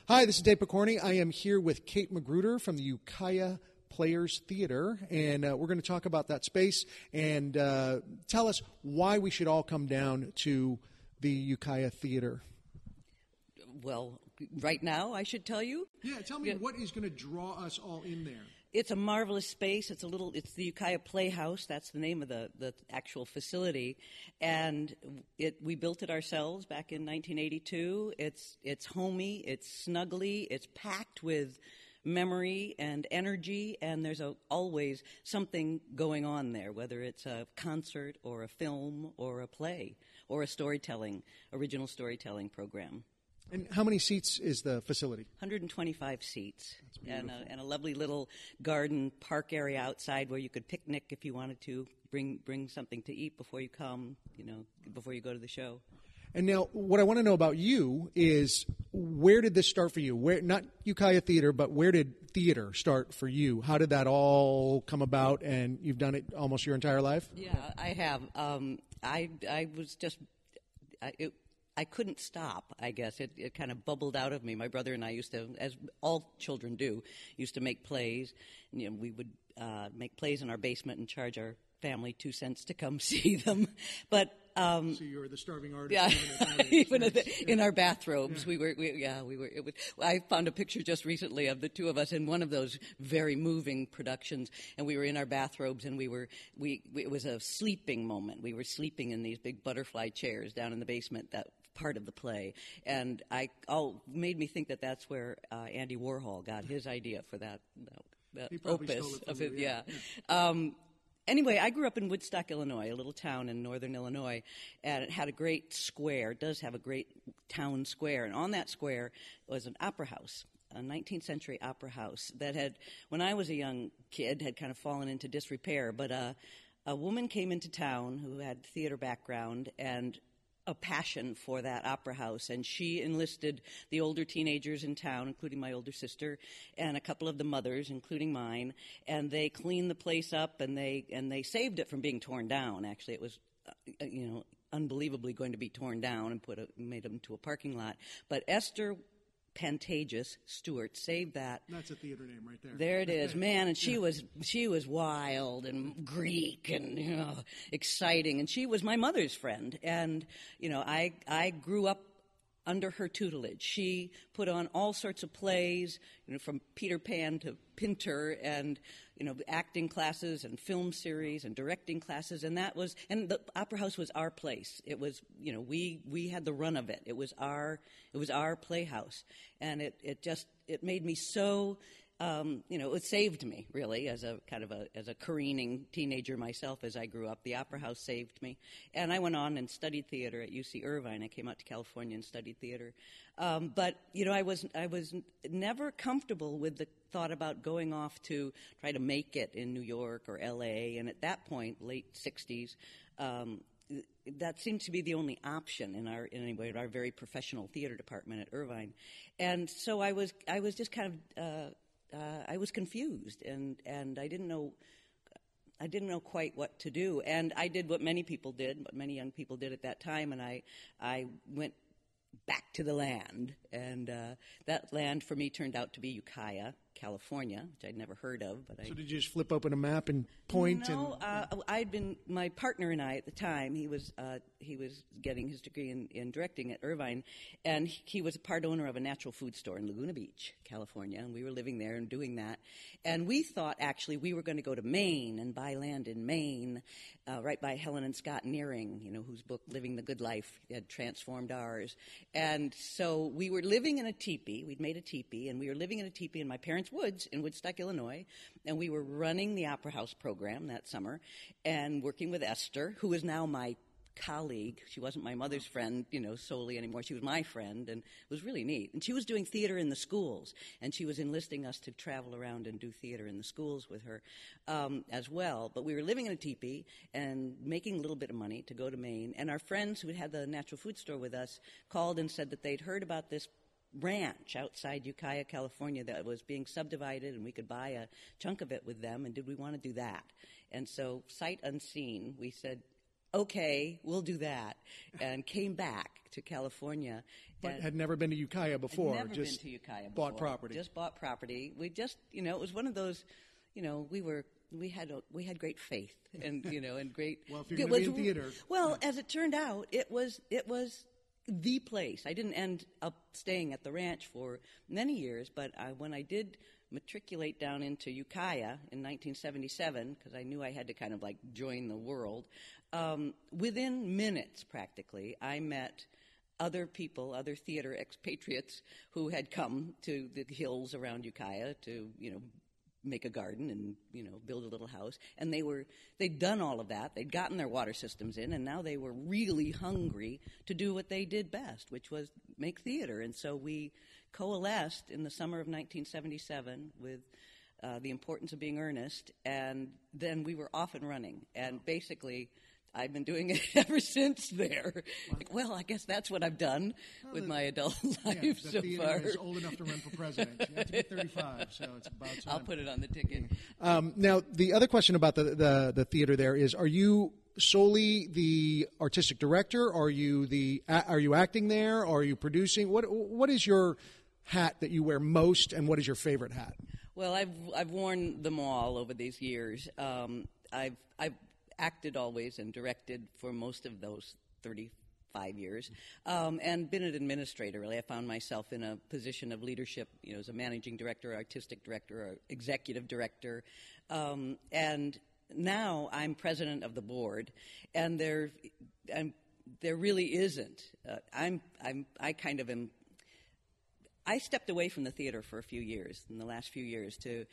Hi, this is Dave Pokorny. I am here with Kate Magruder from the Ukiah Players Theater, and we're going to talk about that space and tell us why we should all come down to the Ukiah Theater. Well, right now, I should tell you. Yeah, tell me what is going to draw us all in there. It's a marvelous space. It's the Ukiah Playhouse. That's the name of the actual facility, and we built it ourselves back in 1982. It's homey. It's snuggly. It's packed with memory and energy, and there's always something going on there, whether it's a concert or a film or a play or a original storytelling program. And how many seats is the facility? 125 seats, and a lovely little garden park area outside where you could picnic if you wanted to. Bring something to eat before you come, before you go to the show. And now, what I want to know about you is, where did this start for you? Not Ukiah Theater, but where did theater start for you? How did that all come about? And you've done it almost your entire life? Yeah, I have. I was just. I couldn't stop, I guess. It kind of bubbled out of me. My brother and I used to, as all children do, used to make plays. We would make plays in our basement and charge our family 2 cents to come see them. But so you were the starving artist. Yeah, even in our bathrobes. Yeah. We were. I found a picture just recently of the two of us in one of those very moving productions, and we were in our bathrobes, and it was a sleeping moment. We were sleeping in these big butterfly chairs down in the basement. That part of the play, and made me think that's where Andy Warhol got his idea for that opus of it. Yeah. Anyway, I grew up in Woodstock, Illinois, a little town in northern Illinois, and it had a great square. It does have a great town square, and on that square was an opera house, a 19th century opera house that had, when I was a young kid, had kind of fallen into disrepair. But a woman came into town who had theater background and a passion for that opera house, and she enlisted the older teenagers in town, including my older sister, and a couple of the mothers, including mine, and they cleaned the place up, and they saved it from being torn down. Actually, it was unbelievably going to be torn down and made it into a parking lot. But Esther Pantages Stewart saved that. That's a theater name right there. There it is, man. And she was wild and Greek and exciting, and she was my mother's friend. And I grew up under her tutelage. She put on all sorts of plays, from Peter Pan to Pinter, and acting classes and film series and directing classes, and the opera house was our place. It was, we had the run of it. It was our playhouse, and it made me so. It saved me, really, as a careening teenager myself as I grew up. The Opera House saved me. And I went on and studied theater at UC Irvine. I came out to California and studied theater. But I was never comfortable with the thought about going off to try to make it in New York or L.A. And at that point, late 60s, that seemed to be the only option in our very professional theater department at Irvine. And so I was just kind of... I was confused, and I didn't know quite what to do. And I did what many young people did at that time, and I went back to the land. And that land for me turned out to be Ukiah, California, which I'd never heard of. So did you just flip open a map and point? No, my partner and I at the time, he was getting his degree in directing at Irvine, and he was a part owner of a natural food store in Laguna Beach, California, and we were living there and doing that. And we thought, actually, we were going to go to Maine and buy land in Maine, right by Helen and Scott Nearing, whose book Living the Good Life had transformed ours. And so we were living in a teepee. We'd made a teepee, and we were living in a teepee in my parents' woods in Woodstock, Illinois, and we were running the Opera House program that summer and working with Esther, who is now my colleague. She wasn't my mother's friend, solely anymore. She was my friend, and it was really neat. And she was doing theater in the schools, and she was enlisting us to travel around and do theater in the schools with her as well. But we were living in a teepee and making a little bit of money to go to Maine, and our friends who had the natural food store with us called and said that they'd heard about this ranch outside Ukiah, California that was being subdivided, and we could buy a chunk of it with them, and did we want to do that? And so, sight unseen, we said, okay, we'll do that, and came back to California. But had never been to Ukiah before. Never just been to Ukiah before. Bought property. Just bought property. We just, it was one of those, we had great faith and and great. Well, if you're going to be in theater. Well, as it turned out, it was the place. I didn't end up staying at the ranch for many years, but when I did matriculate down into Ukiah in 1977, because I knew I had to kind of like join the world, within minutes practically, I met other people, other theater expatriates who had come to the hills around Ukiah to, make a garden and, build a little house. And they'd done all of that. They'd gotten their water systems in, and now they were really hungry to do what they did best, which was make theater. And so we coalesced in the summer of 1977 with the importance of being earnest, and then we were off and running. And basically, I've been doing it ever since there. Wow. Well, I guess that's what I've done with my adult life the so theater far. is old enough to run for president. You have to be 35, so it's about time. I'll put it on the ticket. Now, the other question about the theater there is: are you solely the artistic director? Are you acting there? Are you producing? What is your hat that you wear most, and what is your favorite hat? Well, I've worn them all over these years. I've acted always and directed for most of those 35 years, and been an administrator, really. I found myself in a position of leadership, as a managing director, artistic director, or executive director, and now I'm president of the board, and there really isn't. I stepped away from the theater for a few years, in the last few years, to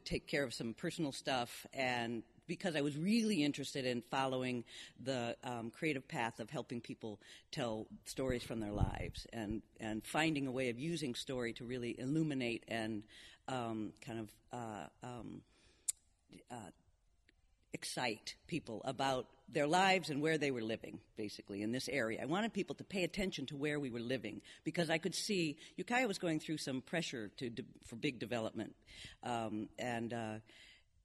take care of some personal stuff, and because I was really interested in following the creative path of helping people tell stories from their lives, and finding a way of using story to really illuminate and excite people about their lives and where they were living, basically, in this area. I wanted people to pay attention to where we were living, because I could see Ukiah was going through some pressure for big development,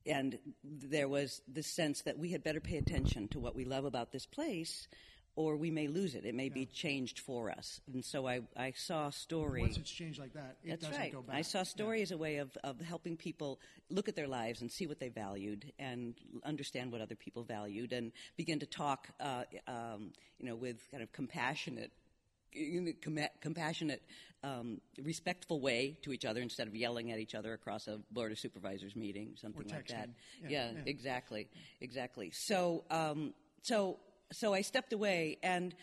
and there was this sense that we had better pay attention to what we love about this place, or we may lose it. It may be changed for us. And so I saw story. Once it's changed like that, it doesn't go back. I saw story as a way of helping people look at their lives and see what they valued and understand what other people valued, and begin to talk, with kind of compassionate, respectful way to each other, instead of yelling at each other across a board of supervisors meeting, something like that. Yeah, exactly. So I stepped away, and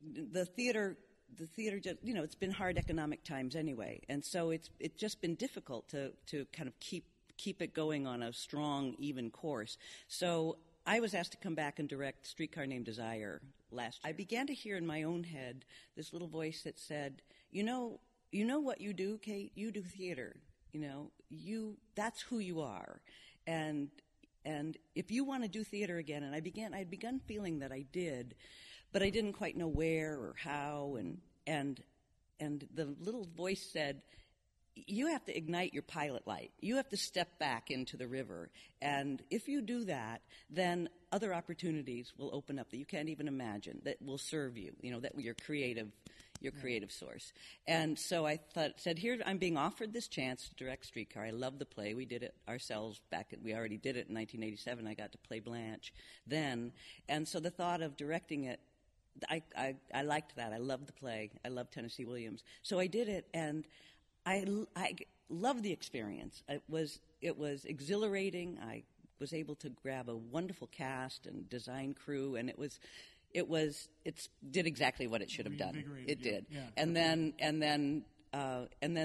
the theater just, it's been hard economic times anyway, and so it's just been difficult to kind of keep it going on a strong, even course. So I was asked to come back and direct Streetcar Named Desire last year. I began to hear in my own head this little voice that said, you know what you do, Kate? You do theater. That's who you are. And if you want to do theater again, and I'd begun feeling that I did, but I didn't quite know where or how, and the little voice said, you have to ignite your pilot light. You have to step back into the river. And if you do that, then other opportunities will open up that you can't even imagine, that will serve you, that your creative source. And so I said, here, I'm being offered this chance to direct Streetcar. I love the play. We did it ourselves we already did it in 1987. I got to play Blanche then. And so the thought of directing it, I liked that. I loved the play. I loved Tennessee Williams. So I did it, and I loved the experience. It was exhilarating. I was able to grab a wonderful cast and design crew, and it did exactly what it should have done. It did. Yeah. And then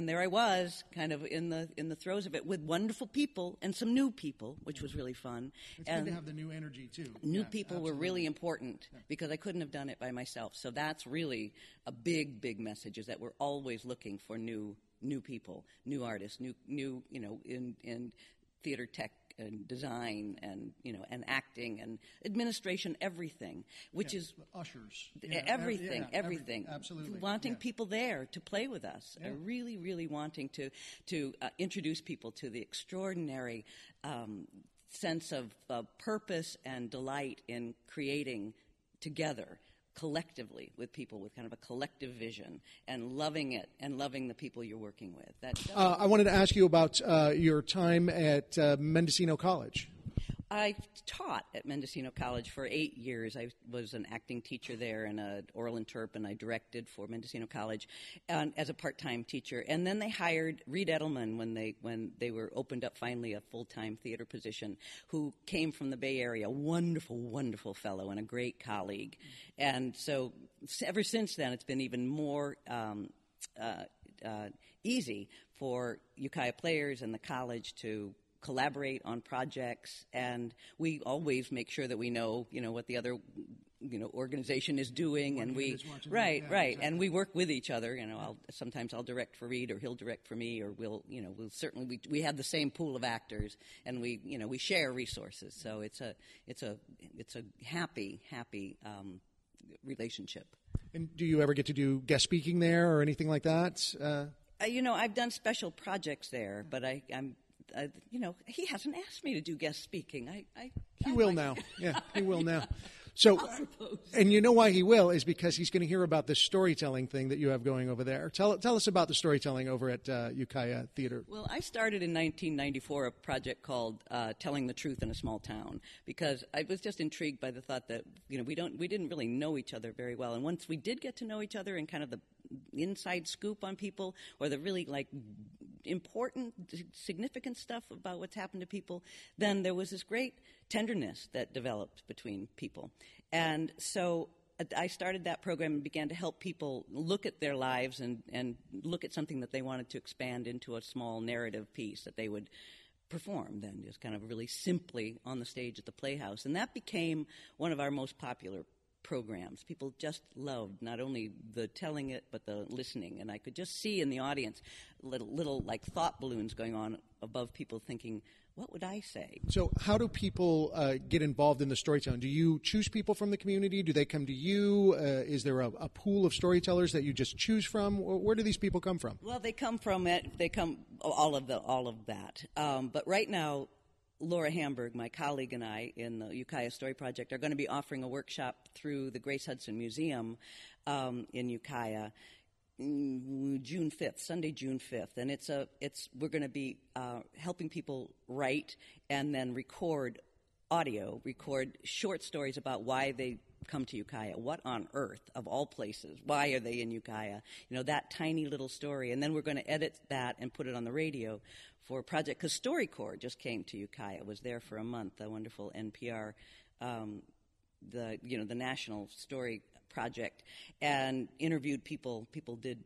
there I was, kind of in the throes of it, with wonderful people and some new people, which was really fun. It's good to have the new energy too. New people were really important, because I couldn't have done it by myself. So that's really a big message, is that we're always looking for new people, new artists, new in theater tech and design and and acting and administration, everything, which is ushers, everything. Absolutely, wanting people there to play with us, really wanting to introduce people to the extraordinary sense of purpose and delight in creating together, collectively, with people with kind of a collective vision, and loving it and loving the people you're working with. I wanted to ask you about your time at Mendocino College. I taught at Mendocino College for 8 years. I was an acting teacher there and an oral interp, and I directed for Mendocino College as a part-time teacher. And then they hired Reed Edelman when they were opened up finally a full-time theater position, who came from the Bay Area, wonderful, wonderful fellow and a great colleague. And so ever since then, it's been even more easy for Ukiah players and the college to collaborate on projects, and we always make sure that we know what the other organization is doing, and we right, and we work with each other. Sometimes I'll direct for Reed, or he'll direct for me, or we'll certainly we have the same pool of actors, and we share resources. So it's a happy relationship. And do you ever get to do guest speaking there or anything like that? I've done special projects there, but I'm. He hasn't asked me to do guest speaking. He will now. Yeah, he will now. So, and you know why he will is because he's going to hear about this storytelling thing that you have going over there. Tell us about the storytelling over at Ukiah Theater. Well, I started in 1994 a project called Telling the Truth in a Small Town, because I was just intrigued by the thought that we didn't really know each other very well, and once we did get to know each other and kind of the inside scoop on people, or the really important, significant stuff about what's happened to people, then there was this great tenderness that developed between people. And so I started that program and began to help people look at their lives and look at something that they wanted to expand into a small narrative piece that they would perform then, just kind of really simply on the stage at the Playhouse. And that became one of our most popular programs. People just loved not only the telling it, but the listening. And I could just see in the audience little thought balloons going on above people thinking, what would I say? So how do people get involved in the storytelling? Do you choose people from the community? Do they come to you? Is there a pool of storytellers that you just choose from? Where do these people come from? Well, they come from all of that. But right now, Laura Hamburg, my colleague, and I in the Ukiah Story Project are going to be offering a workshop through the Grace Hudson Museum in Ukiah June 5th, Sunday, June 5th. And we're going to be helping people write and then record short stories about why they come to Ukiah. What on earth, of all places, why are they in Ukiah? That tiny little story. And then we're going to edit that and put it on the radio for a project, because StoryCorps just came to Ukiah. It was there for a month, a wonderful NPR, the National Story Project, and interviewed people. People did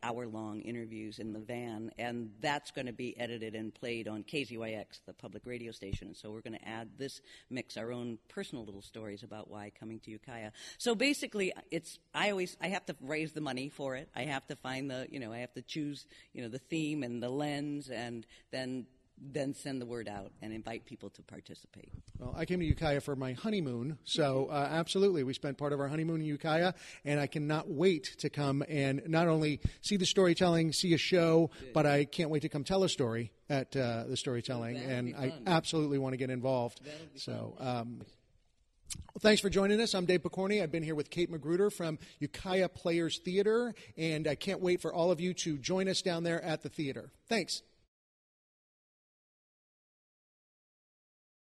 hour-long interviews in the van, and that's going to be edited and played on KZYX, the public radio station. And so we're going to add this mix, our own personal little stories about why coming to Ukiah. So basically, I have to raise the money for it. I have to find I have to choose, the theme and the lens, and then send the word out and invite people to participate. Well, I came to Ukiah for my honeymoon, so absolutely. We spent part of our honeymoon in Ukiah, and I cannot wait to come and not only see the storytelling, see a show, but I can't wait to come tell a story at the storytelling, and I absolutely want to get involved. So, thanks for joining us. I'm Dave Pokorny. I've been here with Kate Magruder from Ukiah Players Theater, and I can't wait for all of you to join us down there at the theater. Thanks.